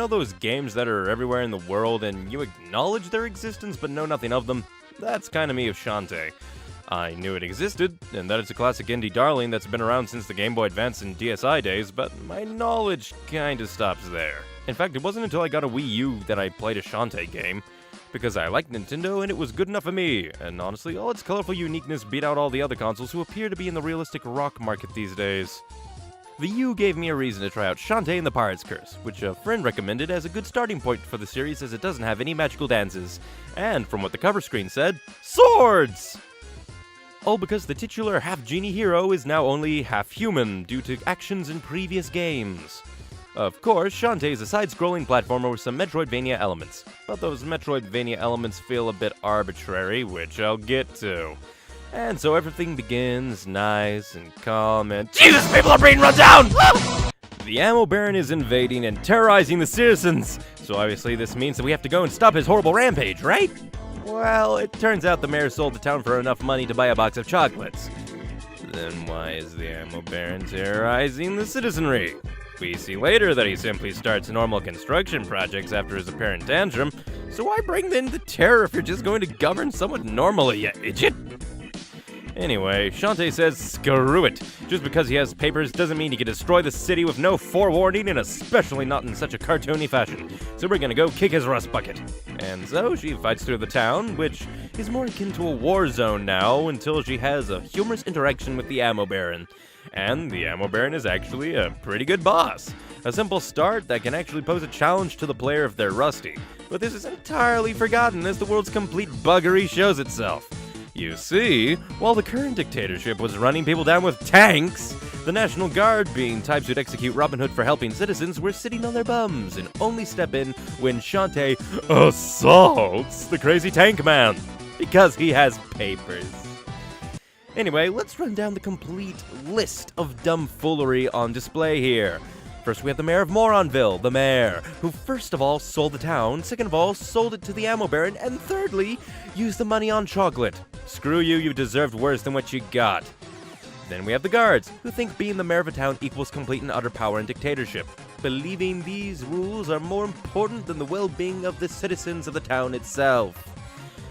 know those games that are everywhere in the world and you acknowledge their existence but know nothing of them? That's kinda me with Shantae. I knew it existed, and that it's a classic indie darling that's been around since the Game Boy Advance and DSi days, but my knowledge kinda stops there. In fact, it wasn't until I got a Wii U that I played a Shantae game, because I liked Nintendo and it was good enough for me, and honestly, all its colorful uniqueness beat out all the other consoles who appear to be in the realistic rock market these days. The U gave me a reason to try out Shantae and the Pirate's Curse, which a friend recommended as a good starting point for the series as it doesn't have any magical dances. And from what the cover screen said, swords! All because the titular half-genie hero is now only half-human due to actions in previous games. Of course, Shantae is a side-scrolling platformer with some Metroidvania elements, but those Metroidvania elements feel a bit arbitrary, which I'll get to. And so everything begins nice and calm and— Jesus, people are being run down! The Ammo Baron is invading and terrorizing the citizens, so obviously this means that we have to go and stop his horrible rampage, right? Well, it turns out the mayor sold the town for enough money to buy a box of chocolates. Then why is the Ammo Baron terrorizing the citizenry? We see later that he simply starts normal construction projects after his apparent tantrum, so why bring in the terror if you're just going to govern somewhat normally, you idiot? Anyway, Shantae says screw it. Just because he has papers doesn't mean he can destroy the city with no forewarning, and especially not in such a cartoony fashion. So we're gonna go kick his rust bucket. And so she fights through the town, which is more akin to a war zone now, until she has a humorous interaction with the Ammo Baron. And the Ammo Baron is actually a pretty good boss. A simple start that can actually pose a challenge to the player if they're rusty. But this is entirely forgotten as the world's complete buggery shows itself. You see, while the current dictatorship was running people down with tanks, the National Guard, being types who'd execute Robin Hood for helping citizens, were sitting on their bums and only step in when Shantae assaults the crazy tank man, because he has papers. Anyway, let's run down the complete list of dumbfoolery on display here. First, we have the mayor of Moronville, the mayor, who first of all sold the town, second of all sold it to the Ammo Baron, and thirdly, used the money on chocolate. Screw you, you deserved worse than what you got. Then we have the guards, who think being the mayor of a town equals complete and utter power and dictatorship, believing these rules are more important than the well-being of the citizens of the town itself.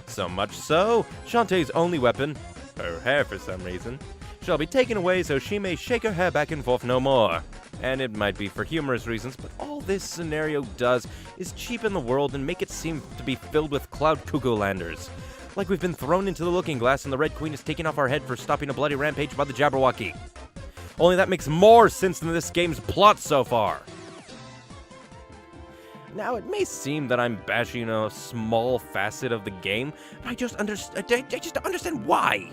So much so, Shantae's only weapon, her hair for some reason, shall be taken away so she may shake her hair back and forth no more. And it might be for humorous reasons, but all this scenario does is cheapen the world and make it seem to be filled with cloud cuckoo landers. Like we've been thrown into the looking glass and the Red Queen is taking off our head for stopping a bloody rampage by the Jabberwocky. Only that makes more sense than this game's plot so far. Now, it may seem that I'm bashing a small facet of the game, but I just don't understand why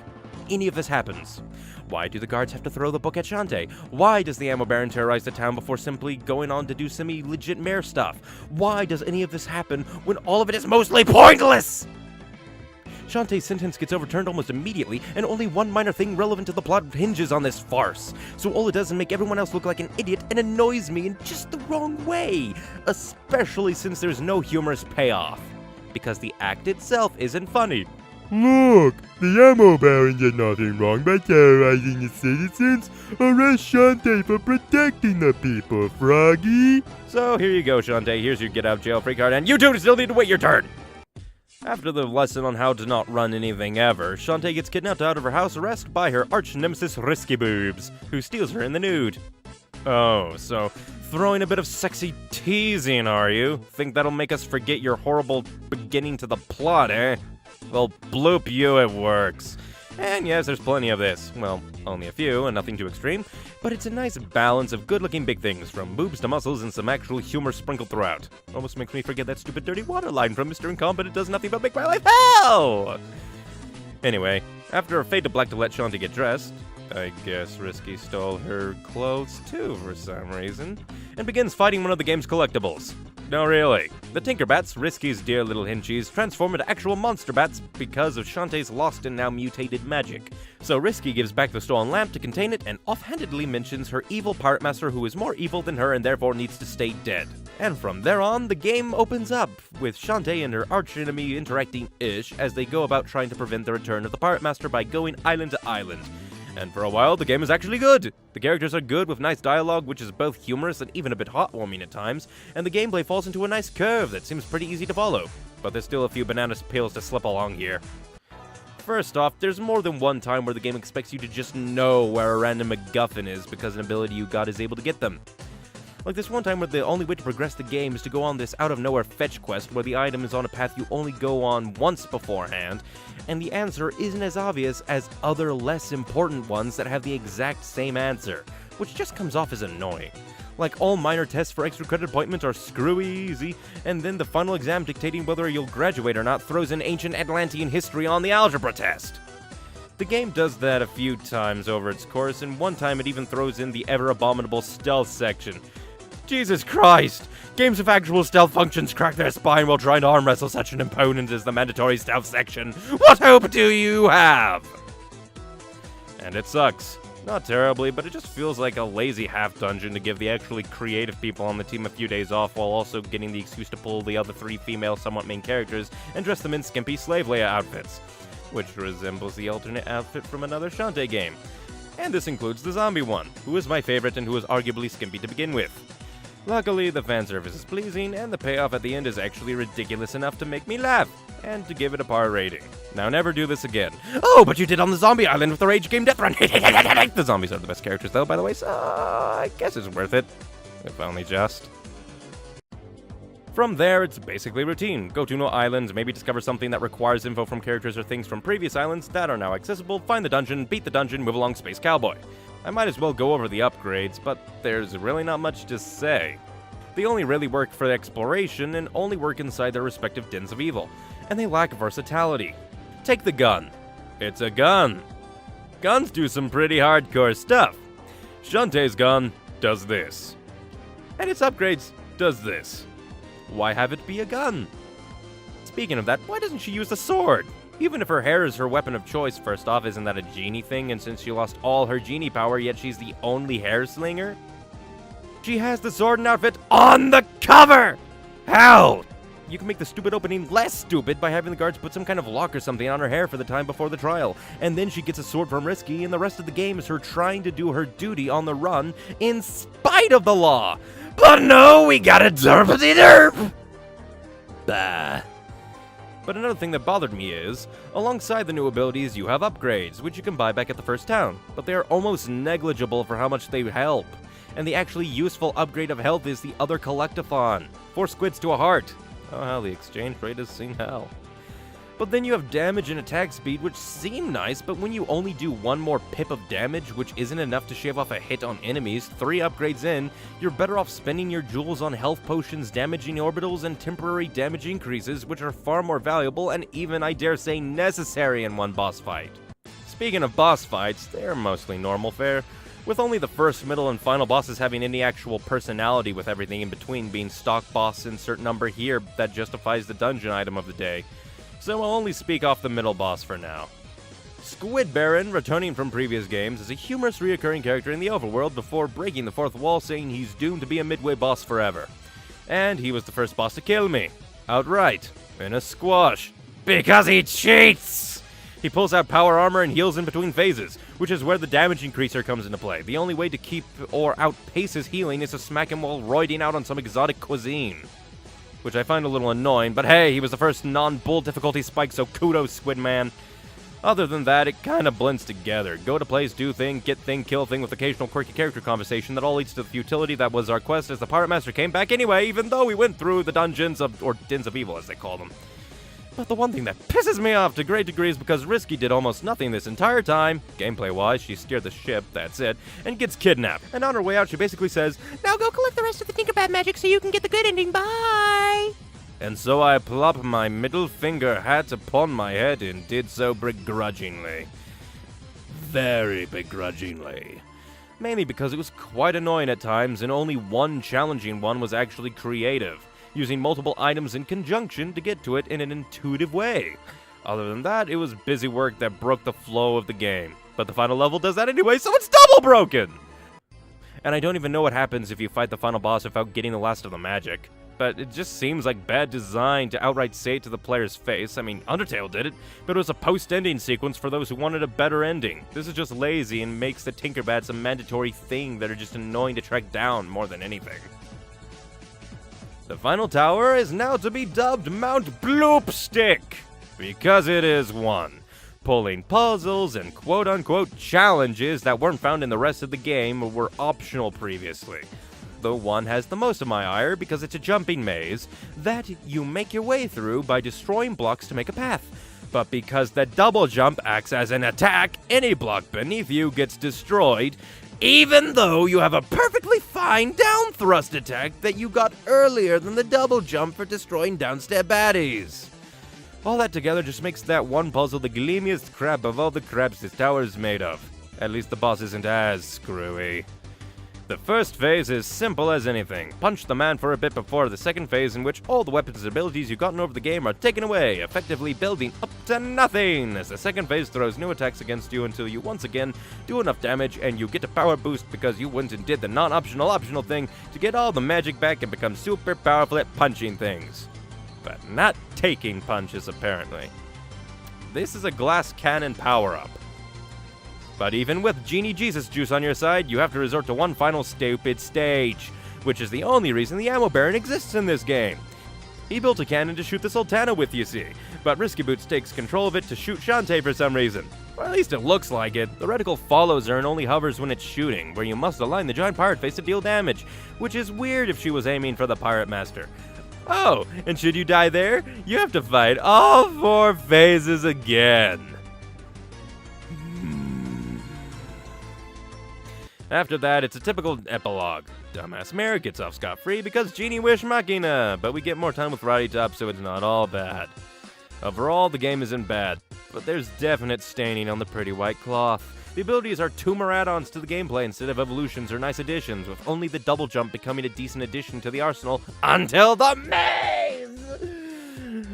any of this happens. Why do the guards have to throw the book at Shantae? Why does the Ammo Baron terrorize the town before simply going on to do semi-legit mayor stuff? Why does any of this happen when all of it is mostly pointless? Shantae's sentence gets overturned almost immediately, and only one minor thing relevant to the plot hinges on this farce. So all it does is make everyone else look like an idiot and annoys me in just the wrong way, especially since there's no humorous payoff. Because the act itself isn't funny. Look, the Ammo Baron did nothing wrong by terrorizing the citizens. Arrest Shantae for protecting the people, Froggy. So here you go, Shantae. Here's your get-out-jail-free card, and you two still need to wait your turn. After the lesson on how to not run anything ever, Shantae gets kidnapped out of her house arrest by her arch-nemesis Risky Boobs, who steals her in the nude. Oh, so throwing a bit of sexy teasing, are you? Think that'll make us forget your horrible beginning to the plot, eh? Well, bloop you, it works. And yes, there's plenty of this. Well, only a few, and nothing too extreme. But it's a nice balance of good-looking big things, from boobs to muscles and some actual humor sprinkled throughout. Almost makes me forget that stupid dirty water line from Mr. Incompetent does nothing but make my life hell! Anyway, after a fade to black to let Shantae get dressed, I guess Risky stole her clothes too for some reason, and begins fighting one of the game's collectibles. No, really. The Tinkerbats, Risky's dear little hinchies, transform into actual monster bats because of Shantae's lost and now mutated magic. So Risky gives back the stolen lamp to contain it and offhandedly mentions her evil pirate master who is more evil than her and therefore needs to stay dead. And from there on, the game opens up, with Shantae and her archenemy interacting-ish as they go about trying to prevent the return of the pirate master by going island to island. And for a while, the game is actually good. The characters are good with nice dialogue, which is both humorous and even a bit heartwarming at times, and the gameplay falls into a nice curve that seems pretty easy to follow. But there's still a few banana peels to slip along here. First off, there's more than one time where the game expects you to just know where a random MacGuffin is because an ability you got is able to get them. Like this one time where the only way to progress the game is to go on this out-of-nowhere fetch quest where the item is on a path you only go on once beforehand, and the answer isn't as obvious as other less important ones that have the exact same answer, which just comes off as annoying. Like all minor tests for extra credit appointments are screwy easy, and then the final exam dictating whether you'll graduate or not throws in ancient Atlantean history on the algebra test. The game does that a few times over its course, and one time it even throws in the ever-abominable stealth section. Jesus Christ! Games with actual stealth functions crack their spine while trying to arm wrestle such an opponent as the mandatory stealth section. What hope do you have? And it sucks. Not terribly, but it just feels like a lazy half-dungeon to give the actually creative people on the team a few days off while also getting the excuse to pull the other 3 female somewhat main characters and dress them in skimpy slave Leia outfits, which resembles the alternate outfit from another Shantae game. And this includes the zombie one, who is my favorite and who is arguably skimpy to begin with. Luckily, the fan service is pleasing, and the payoff at the end is actually ridiculous enough to make me laugh, and to give it a par rating. Now never do this again. Oh, but you did on the zombie island with the Rage Game Death Run! The zombies are the best characters though, by the way, so I guess it's worth it. If only just. From there, it's basically routine. Go to no islands, maybe discover something that requires info from characters or things from previous islands that are now accessible, find the dungeon, beat the dungeon, move along Space Cowboy. I might as well go over the upgrades, but there's really not much to say. They only really work for exploration and only work inside their respective dens of evil, and they lack versatility. Take the gun. It's a gun. Guns do some pretty hardcore stuff. Shantae's gun does this. And its upgrades does this. Why have it be a gun? Speaking of that, why doesn't she use the sword? Even if her hair is her weapon of choice, first off, isn't that a genie thing? And since she lost all her genie power, yet she's the only hair slinger? She has the sword and outfit on the cover! Hell! You can make the stupid opening less stupid by having the guards put some kind of lock or something on her hair for the time before the trial. And then she gets a sword from Risky, and the rest of the game is her trying to do her duty on the run in spite of the law. But no, we got a derpity derp! Bah. But another thing that bothered me is, alongside the new abilities, you have upgrades, which you can buy back at the first town, but they are almost negligible for how much they help. And the actually useful upgrade of health is the other collectathon. 4 squids to a heart. Oh hell, the exchange rate has seen hell. But then you have damage and attack speed, which seem nice, but when you only do 1 more pip of damage, which isn't enough to shave off a hit on enemies, 3 upgrades in, you're better off spending your jewels on health potions, damaging orbitals, and temporary damage increases, which are far more valuable and even, I dare say, necessary in one boss fight. Speaking of boss fights, they're mostly normal fare, with only the first, middle, and final bosses having any actual personality, with everything in between being stock boss insert number here that justifies the dungeon item of the day. So I'll only speak off the middle boss for now. Squid Baron, returning from previous games, is a humorous reoccurring character in the overworld before breaking the 4th wall, saying he's doomed to be a midway boss forever. And he was the first boss to kill me. Outright. In a squash. Because he cheats! He pulls out power armor and heals in between phases, which is where the damage increaser comes into play. The only way to keep or outpace his healing is to smack him while roiding out on some exotic cuisine. Which I find a little annoying, but hey, he was the first non-bull difficulty spike, so kudos, Squid Man. Other than that, it kinda blends together. Go to place, do thing, get thing, kill thing with occasional quirky character conversation that all leads to the futility that was our quest as the Pirate Master came back anyway, even though we went through the dungeons of, or dens of evil as they call them. But the one thing that pisses me off to great degree is because Risky did almost nothing this entire time, gameplay-wise, she steered the ship, that's it, and gets kidnapped. And on her way out, she basically says, "Now go collect the rest of the Tinkerbell magic so you can get the good ending, bye!" And so I plop my middle finger hat upon my head and did so begrudgingly. Very begrudgingly. Mainly because it was quite annoying at times, and only one challenging one was actually creative, using multiple items in conjunction to get to it in an intuitive way. Other than that, it was busy work that broke the flow of the game. But the final level does that anyway, so it's double broken! And I don't even know what happens if you fight the final boss without getting the last of the magic. but it just seems like bad design to outright say it to the player's face. I mean, Undertale did it, but it was a post-ending sequence for those who wanted a better ending. This is just lazy and makes the Tinkerbats a mandatory thing that are just annoying to track down more than anything. The final tower is now to be dubbed Mount Bloopstick, because it is one. Pulling puzzles and quote-unquote challenges that weren't found in the rest of the game or were optional previously. The one has the most of my ire because it's a jumping maze that you make your way through by destroying blocks to make a path. But because the double jump acts as an attack, any block beneath you gets destroyed, even though you have a perfectly fine down thrust attack that you got earlier than the double jump for destroying downstep baddies. All that together just makes that one puzzle the gleamiest crap of all the craps this tower is made of. At least the boss isn't as screwy. The first phase is simple as anything. Punch the man for a bit before the second phase, in which all the weapons and abilities you've gotten over the game are taken away, effectively building up to nothing, as the second phase throws new attacks against you until you once again do enough damage and you get a power boost because you went and did the non-optional optional thing to get all the magic back and become super powerful at punching things. But not taking punches, apparently. This is a glass cannon power-up. But even with Genie Jesus Juice on your side, you have to resort to one final stupid stage, which is the only reason the Ammo Baron exists in this game. He built a cannon to shoot the Sultana with, you see, but Risky Boots takes control of it to shoot Shantae for some reason. Or at least it looks like it. The reticle follows her and only hovers when it's shooting, where you must align the giant pirate face to deal damage, which is weird if she was aiming for the Pirate Master. Oh, and should you die there, you have to fight all 4 phases again. After that, it's a typical epilogue. Dumbass Merrick gets off scot-free because Genie Wish Machina, but we get more time with Roddy Top, so it's not all bad. Overall, the game isn't bad, but there's definite staining on the pretty white cloth. The abilities are tumor add-ons to the gameplay instead of evolutions or nice additions, with only the double jump becoming a decent addition to the arsenal until the maze!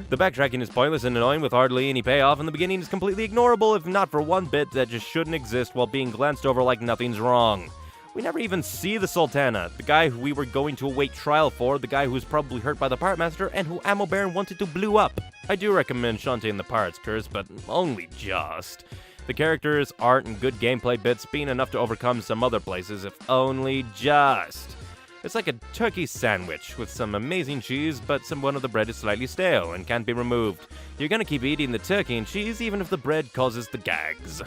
The backtracking is pointless and annoying with hardly any payoff, and the beginning is completely ignorable if not for one bit that just shouldn't exist while being glanced over like nothing's wrong. We never even see the Sultana, the guy who we were going to await trial for, the guy who was probably hurt by the Pirate Master, and who Ammo Baron wanted to blew up. I do recommend Shantae and the Pirate's Curse, but only just. The characters, art, and good gameplay bits being enough to overcome some other places, if only just. It's like a turkey sandwich with some amazing cheese, but one of the bread is slightly stale and can't be removed. You're gonna keep eating the turkey and cheese even if the bread causes the gags.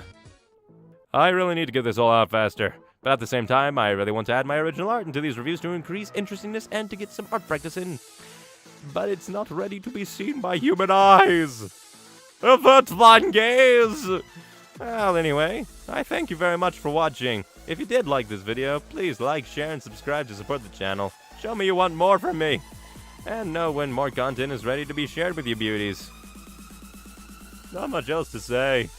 I really need to get this all out faster, but at the same time, I really want to add my original art into these reviews to increase interestingness and to get some art practice in. But it's not ready to be seen by human eyes. Avert thine gaze! Well, anyway, I thank you very much for watching. If you did like this video, please like, share, and subscribe to support the channel. Show me you want more from me. And know when more content is ready to be shared with you beauties. Not much else to say.